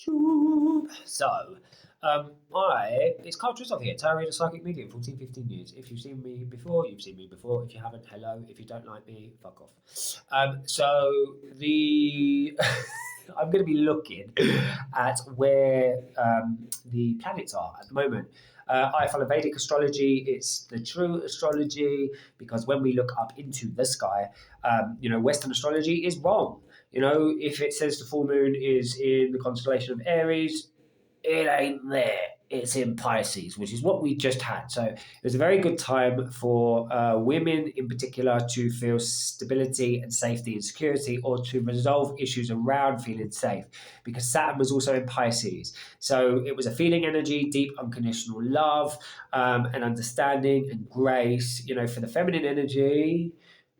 So, it's Carl Trisov here, tarot reader, psychic medium, 14, 15 years. If you've seen me before, you've seen me before. If you haven't, hello. If you don't like me, fuck off. So the I'm going to be looking at where the planets are at the moment. I follow Vedic astrology. It's the true astrology because when we look up into the sky, Western astrology is wrong. If it says the full moon is in the constellation of Aries, it ain't there. It's in Pisces, which is what we just had. So it was a very good time for women in particular to feel stability and safety and security, or to resolve issues around feeling safe, because Saturn was also in Pisces. So it was a feeling energy, deep unconditional love, and understanding and grace, for the feminine energy.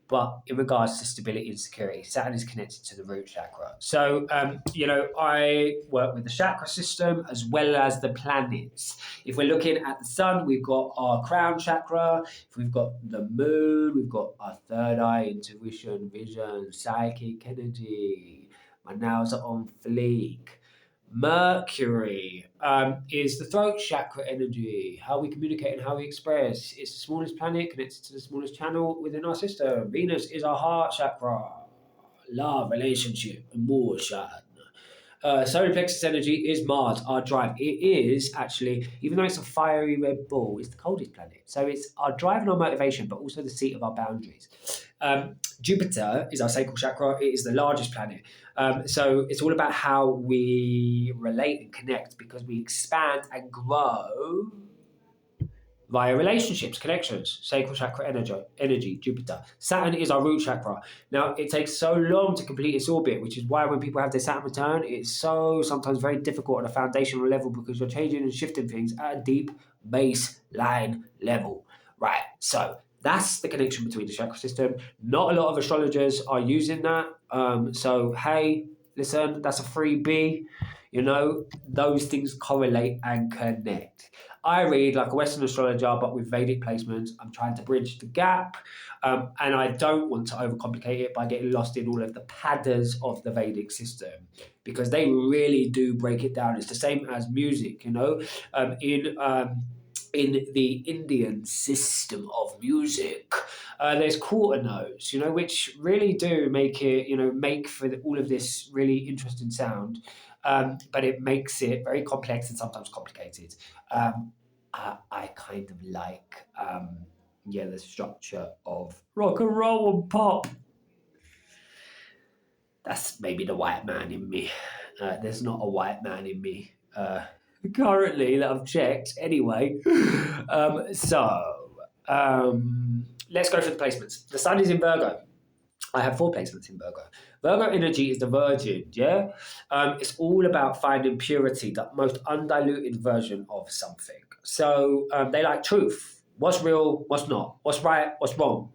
But in regards to stability and security, Saturn is connected to the root chakra. So, I work with the chakra system as well as the planets. If we're looking at the sun, we've got our crown chakra. If we've got the moon, we've got our third eye, intuition, vision, psychic energy. My nails are on fleek. Mercury is the throat chakra energy, how we communicate and how we express. It's the smallest planet connected to the smallest channel within our system. Venus is our heart chakra, love, relationship, emotion. Solar plexus energy is Mars, our drive. It is actually, even though it's a fiery red ball, it's the coldest planet. So it's our drive and our motivation, but also the seat of our boundaries. Jupiter is our sacral chakra. It is the largest planet. So it's all about how we relate and connect, because we expand and grow via relationships, connections, sacral chakra energy, Jupiter. Saturn is our root chakra. Now, it takes so long to complete its orbit, which is why when people have their Saturn return, it's so sometimes very difficult on a foundational level, because you're changing and shifting things at a deep baseline level. Right, so that's the connection between the chakra system. Not a lot of astrologers are using that. So, hey, listen, that's a freebie. Those things correlate and connect. I read like a Western astrologer, but with Vedic placements. I'm trying to bridge the gap, and I don't want to overcomplicate it by getting lost in all of the padders of the Vedic system, because they really do break it down. It's the same as music, in the Indian system of music, there's quarter notes, which really do make it, make for all of this really interesting sound. But it makes it very complex and sometimes complicated. I kind of like, the structure of rock and roll and pop. That's maybe the white man in me. There's not a white man in me currently that I've checked. Anyway, let's go for the placements. The sun is in Virgo. I have 4 placements in Virgo. Virgo energy is the virgin, yeah? It's all about finding purity, the most undiluted version of something. So they like truth. What's real, what's not? What's right, what's wrong?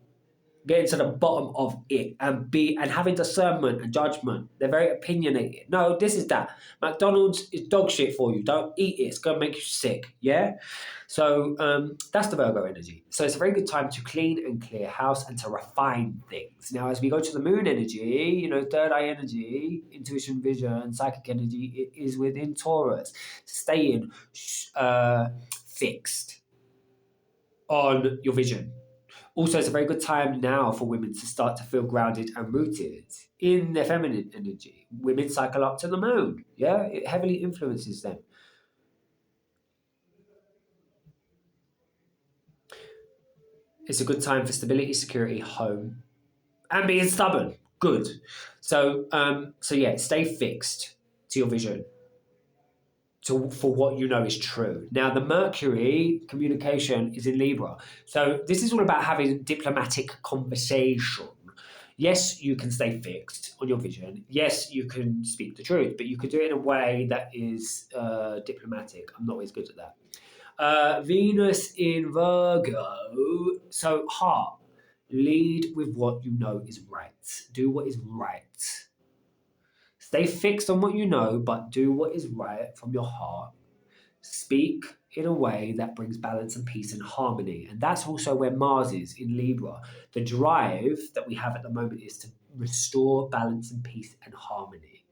Getting to the bottom of it and having discernment and judgment. They're very opinionated. No, this is that. McDonald's is dog shit for you. Don't eat it. It's going to make you sick, yeah? So that's the Virgo energy. So it's a very good time to clean and clear house and to refine things. Now, as we go to the moon energy, third eye energy, intuition, vision, psychic energy, it is within Taurus. Staying fixed on your vision. Also, it's a very good time now for women to start to feel grounded and rooted in their feminine energy. Women cycle up to the moon. Yeah, it heavily influences them. It's a good time for stability, security, home, and being stubborn. Good. So stay fixed to your vision, for what you know is true. Now, the Mercury communication is in Libra. So this is all about having diplomatic conversation. Yes, you can stay fixed on your vision. Yes, you can speak the truth, but you could do it in a way that is diplomatic. I'm not always good at that. Venus in Virgo. So heart. Lead with what you know is right. Do what is right. Stay fixed on what you know, but do what is right from your heart. Speak in a way that brings balance and peace and harmony. And that's also where Mars is in Libra. The drive that we have at the moment is to restore balance and peace and harmony.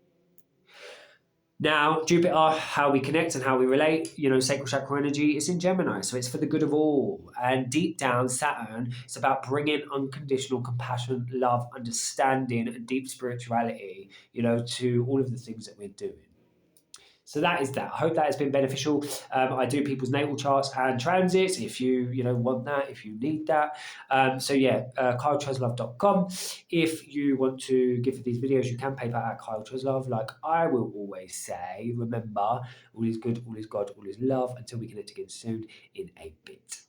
Now, Jupiter, how we connect and how we relate, sacral chakra energy is in Gemini, so it's for the good of all. And deep down, Saturn, it's about bringing unconditional compassion, love, understanding, and deep spirituality, to all of the things that we're doing. So that is that. I hope that has been beneficial. I do people's natal charts and transits if you want that, if you need that. So yeah, KyleTreslove.com. If you want to give these videos, you can pay that at Kyle Treslove. Like I will always say, remember, all is good, all is God, all is love. Until we connect again soon in a bit.